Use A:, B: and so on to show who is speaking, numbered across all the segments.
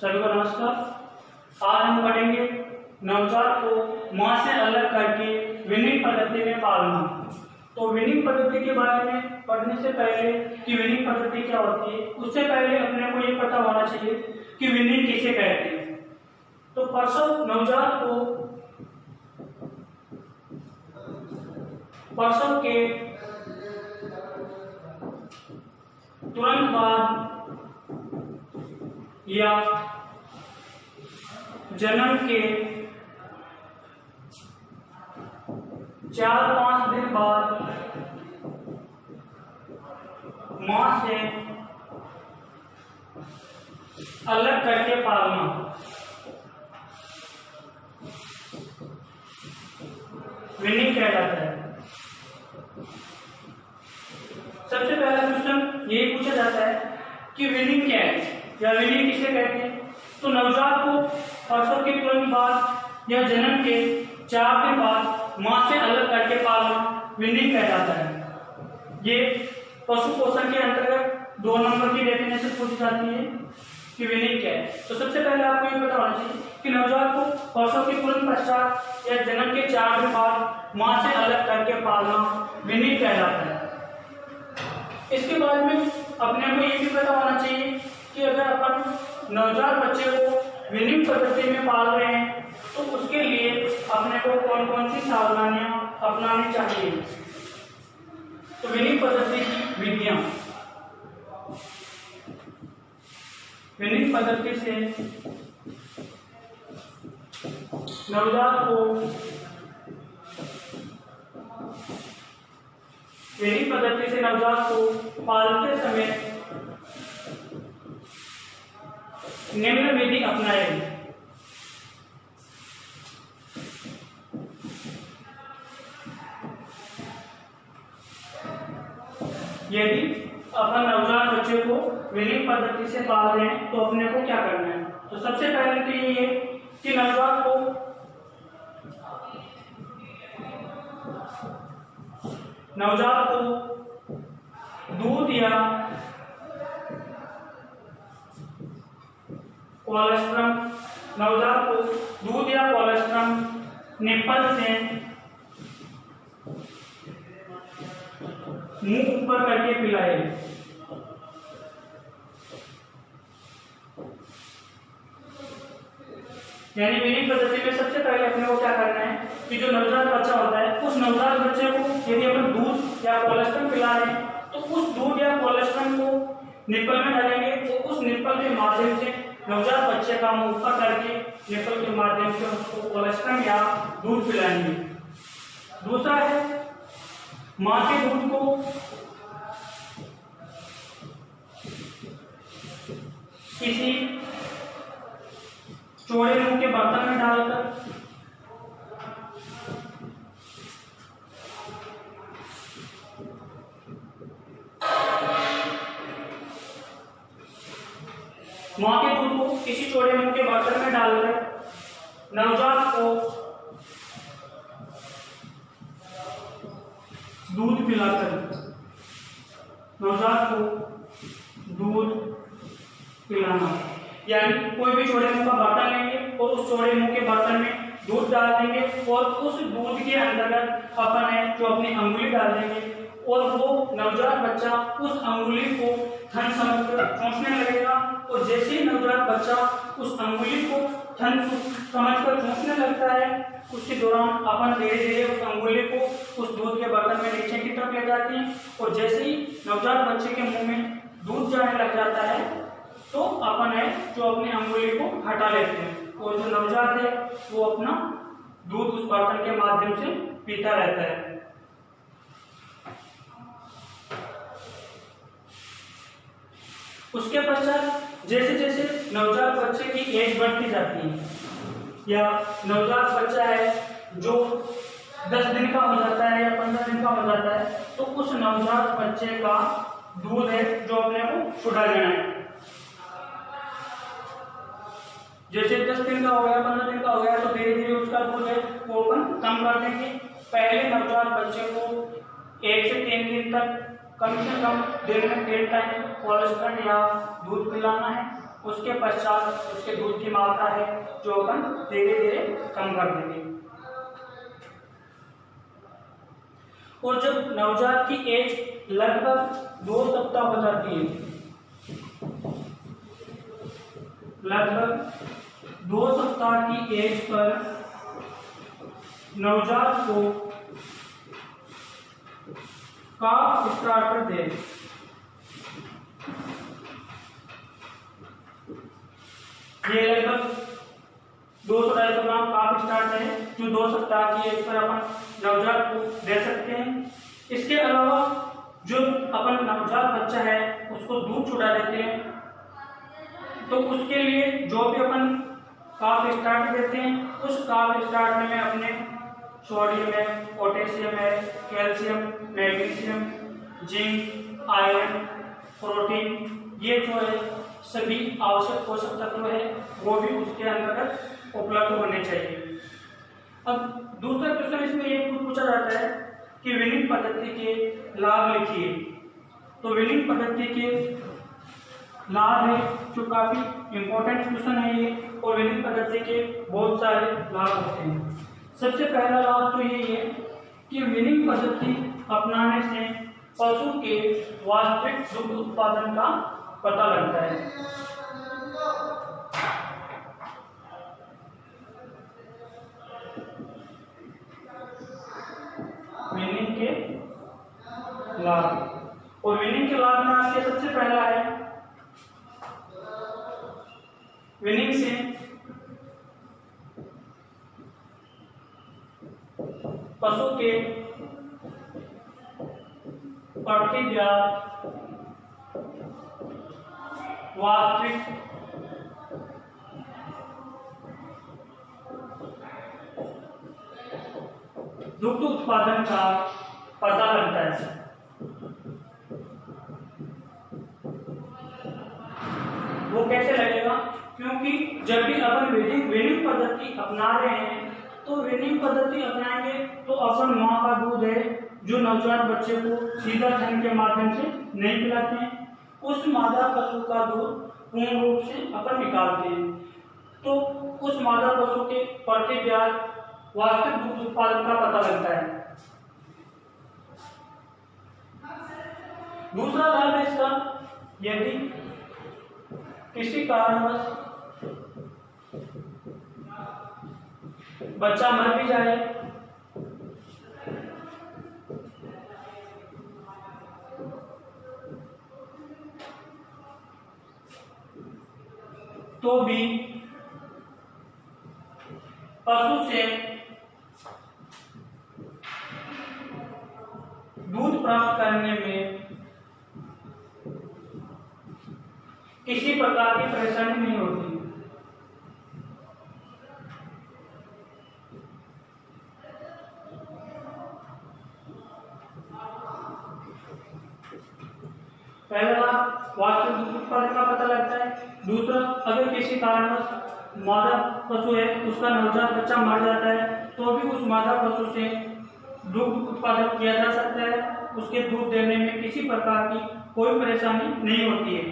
A: सभी को नमस्कार। आज हम पढ़ेंगे नवजात को मां से अलग करके वीनिंग पद्धति में पालना। तो वीनिंग पद्धति के बारे में पढ़ने से पहले कि वीनिंग पद्धति क्या होती है, उससे पहले अपने को ये पता होना चाहिए कि वीनिंग किसे कहते हैं। तो प्रसव के तुरंत बाद या जन्म के 4-5 दिन बाद मां से अलग करके पालना वीनिंग कहा जाता है। सबसे पहला क्वेश्चन यही पूछा जाता है कि वीनिंग क्या है या वीनिंग किसे कहते हैं। तो नवजात को प्रसव के तुरंत बाद या जन्म के 4 दिन बाद मां से अलग करके पालना वीनिंग कहा जाता है। ये पशु पोषण के अंतर्गत 2 नंबर की डेफिनेशन पूछी जाती है कि वीनिंग क्या है। तो सबसे पहले आपको ये पता होना चाहिए कि नवजात को प्रसव के तुरंत पश्चात या जन्म के 4 दिन बाद मां से अलग करके पालना वीनिंग कहा जाता है। इसके बाद में अपने को ये भी पता होना चाहिए कि अगर अपन नवजात बच्चे को वीनिंग पद्धति में पाल रहे हैं तो उसके लिए अपने को कौन कौन सी सावधानियां अपनानी चाहिए। तो वीनिंग पद्धति की विधियां, वीनिंग पद्धति से नवजात को वीनिंग पद्धति से नवजात को पालते समय निम्न विधि अपनाएं। यदि अपन नवजात बच्चे को वीनिंग पद्धति से पाल रहे हैं तो अपने को क्या करना है। तो सबसे पहले तो ये है कि नवजात को दूध या कोलेस्ट्रम निप्पल से मुंह ऊपर करके पिलाए। यानी वीनिंग पद्धति में सबसे पहले अपने को क्या करना है कि जो नवजात बच्चा होता है उस नवजात बच्चे को यदि अपन दूध या कोलेस्ट्रम पिला रहे हैं तो उस दूध या कोलेस्ट्रम को निप्पल में डालेंगे तो उस निप्पल के माध्यम से नवजात बच्चे का मुंह ऊपर करके निप्पल के माध्यम से उसको कोलेस्ट्रम या दूध पिलाएंगे। दूसरा है मां के दूध को किसी चौड़े मुंह के बर्तन में डालकर नवजात को दूध पिलाना। यानी कोई भी चौड़े मुंह का बर्तन लेंगे और उस चौड़े मुंह के बर्तन में दूध डाल देंगे और उस दूध के अंतर्गत अपन है जो अपनी अंगुली डाल देंगे और वो नवजात बच्चा उस अंगुली को थन समझकर चूसने लगेगा। और जैसे ही नवजात बच्चा उस अंगुली को थन समझकर चूसने लगता है उसके दौरान अपन धीरे धीरे उस अंगुली को उस दूध के बर्तन में नीचे की तरफ ले जाते हैं और जैसे ही नवजात बच्चे के मुंह में दूध जाने लग जाता है तो अपन है जो अपनी अंगुली को हटा लेते हैं और जो नवजात है वो अपना दूध उस बर्तन के माध्यम से पीता रहता है। उसके पश्चात जैसे जैसे नवजात बच्चे की एज बढ़ती जाती है या नवजात बच्चा है जो 10 दिन का हो जाता है या 15 दिन का हो जाता है तो उस नवजात बच्चे का दूध है जो अपने को छुड़ा लेना है। जैसे 10 दिन का हो गया 15 दिन का हो गया तो धीरे धीरे उसका दूध है वो अपन कम कर देंगे। पहले नवजात बच्चे को 1 से 3 दिन तक कम से कम दिन में 3 टाइम कोलेस्ट्रॉल या दूध पिलाना है उसके पश्चात उसके दूध की मात्रा है जो अपन धीरे धीरे कम कर देंगे। और जब नवजात की एज लगभग 2 सप्ताह हो जाती है, लगभग 2 सप्ताह की एज पर नवजात को काफ स्टार्टर दे। ये लगभग 200-250 ग्राम काफ स्टार्टर है जो 2 सप्ताह की एज पर अपन नवजात को दे सकते हैं। इसके अलावा जो अपन नवजात बच्चा है उसको दूध छुड़ा देते हैं, तो उसके लिए जो भी अपन काफ स्टार्टर देते हैं उस काफ स्टार्टर में अपने सोडियम है, पोटेशियम है, calcium, magnesium, zinc, iron, protein, ये जो है सभी आवश्यक पोषक तत्व है वो भी उसके अंतर्गत उपलब्ध होने चाहिए। अब दूसरा क्वेश्चन इसमें ये पूछा जाता है कि विनिंग पद्धति के लाभ लिखिए। तो विनिंग पद्धति के लाभ है जो काफी इंपॉर्टेंट क्वेश्चन है ये, और विनिंग पद्धति के बहुत सारे लाभ होते हैं। सबसे पहला लाभ तो ये है कि विनिंग पद्धति अपनाने से पशु के वास्तविक दुग्ध उत्पादन का पता लगता है। विनिंग के लाभ, और विनिंग के लाभ में आपके सबसे पहला है विनिंग से पशु के प्रतिव्याध वास्तविक दुग्ध उत्पादन का पता लगता है। वो कैसे लगेगा? क्योंकि जब भी अपन विनिंग पद्धति अपना रहे हैं तो विनिंग पद्धति अपनाएंगे तो अपन माँ का दूध है जो नवजात बच्चे को सीधा थन के माध्यम से नहीं पिलाते हैं, उस मादा पशु का दूध पूर्ण रूप से अपन निकालते हैं, तो उस मादा पशु के प्रतिव्याध वास्तविक दूध उत्पादन का पता लगता है। दूसरा लाभ है इसका, यदि किसी कारणवश बच्चा मर भी जाए तो भी पशु से दूध प्राप्त करने में किसी प्रकार की परेशानी नहीं होती। पहला लाभ वास्तविक दूध उत्पादन का पता लगता है। दूसरा, अगर किसी कारणवश मादा पशु है उसका नवजात बच्चा मर जाता है तो भी उस मादा पशु से दूध उत्पादन किया जा सकता है, उसके दूध देने में किसी प्रकार की कोई परेशानी नहीं होती है।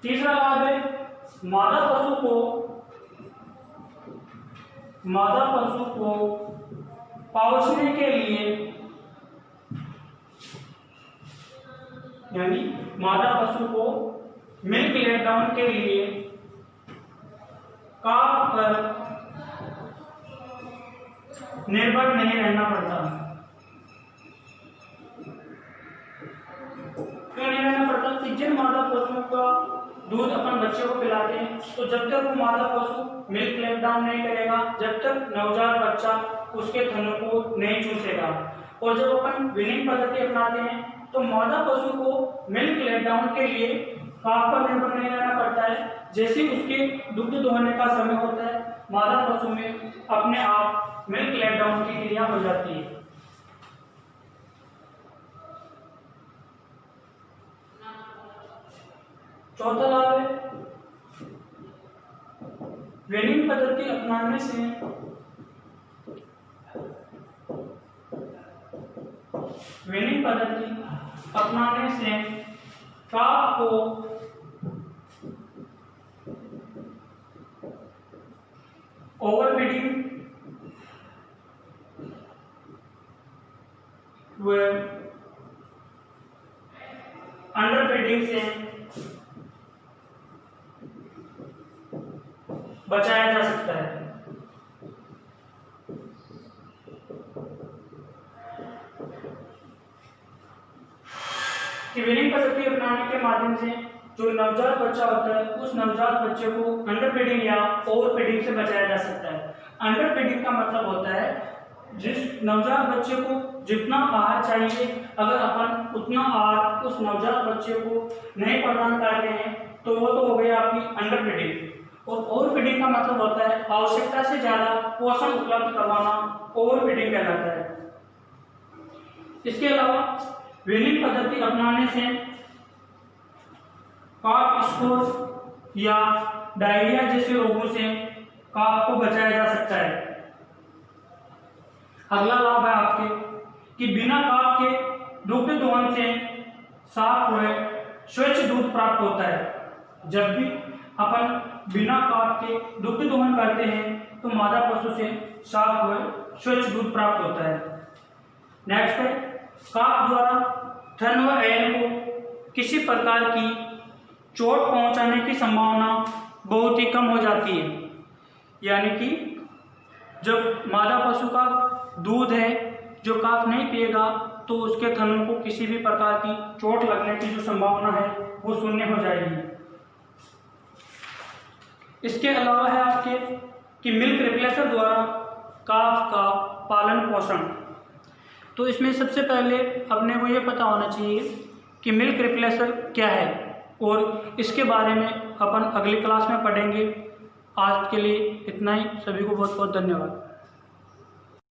A: तीसरा लाभ है मादा पशु को पाउचने के लिए, यानी मादा पशु को मिल्क लेट डाउन के लिए काफ पर निर्भर नहीं रहना पड़ता। क्यों नहीं रहना पड़ता? कि जिन मादा पशुओं का दूध अपन बच्चे को पिलाते हैं तो जब तक वो मादा पशु मिल्क लेट डाउन नहीं करेगा, जब तक नवजात बच्चा उसके थनों को नहीं चूसेगा। और जब अपन विनिंग पद्धति अपनाते हैं तो मादा पशु को मिल्क लेट डाउन के लिए काफ पर निर्भर नहीं रहना पड़ता है। जैसे उसके दुग्ध दोहने का समय होता है, मादा पशु में अपने आप मिल्क लेट डाउन की क्रिया हो जाती है। चौथा लाभ है विनिंग पद्धति अपनाने से काफ को ओवर फीडिंग व अंडर फीडिंग से बचाया जा सकता है। कि वीनिंग पद्धति अपनाने के माध्यम से जो नवजात बच्चा होता है उस नवजात बच्चे को अंडर फीडिंग या ओवर फीडिंग से बचाया जा सकता है। अंडर फीडिंग का मतलब होता है जिस नवजात बच्चे को जितना आहार चाहिए, अगर अपन उतना आहार उस नवजात बच्चे को नहीं प्रदान करते हैं तो वो तो हो गया आपकी अंडर फीडिंग। और ओवर फीडिंग का मतलब होता है आवश्यकता से ज्यादा पोषण उपलब्ध करवाना, ओवर फीडिंग कहलाता है। इसके अलावा वीनिंग पद्धति अपनाने से काफ स्कोर या डायरिया जैसे रोगों से काफ को बचाया जा सकता है। अगला लाभ है आपके कि बिना काफ के दुग्ध दोहन से साफ हुए स्वच्छ दूध प्राप्त होता है। जब भी अपन बिना काफ के दुग्ध दोहन करते हैं तो मादा पशु से साफ हुए स्वच्छ दूध प्राप्त होता है। नेक्स्ट है काफ द्वारा थन व ऐन को किसी प्रकार की चोट पहुंचाने की संभावना बहुत ही कम हो जाती है। यानी कि जब मादा पशु का दूध है जो काफ नहीं पिएगा तो उसके थनों को किसी भी प्रकार की चोट लगने की जो संभावना है वो शून्य हो जाएगी। इसके अलावा है आपके कि मिल्क रिप्लेसर द्वारा काफ का पालन पोषण। तो इसमें सबसे पहले अपने को ये पता होना चाहिए कि मिल्क रिप्लेसर क्या है और इसके बारे में अपन अगली क्लास में पढ़ेंगे। आज के लिए इतना ही। सभी को बहुत बहुत धन्यवाद।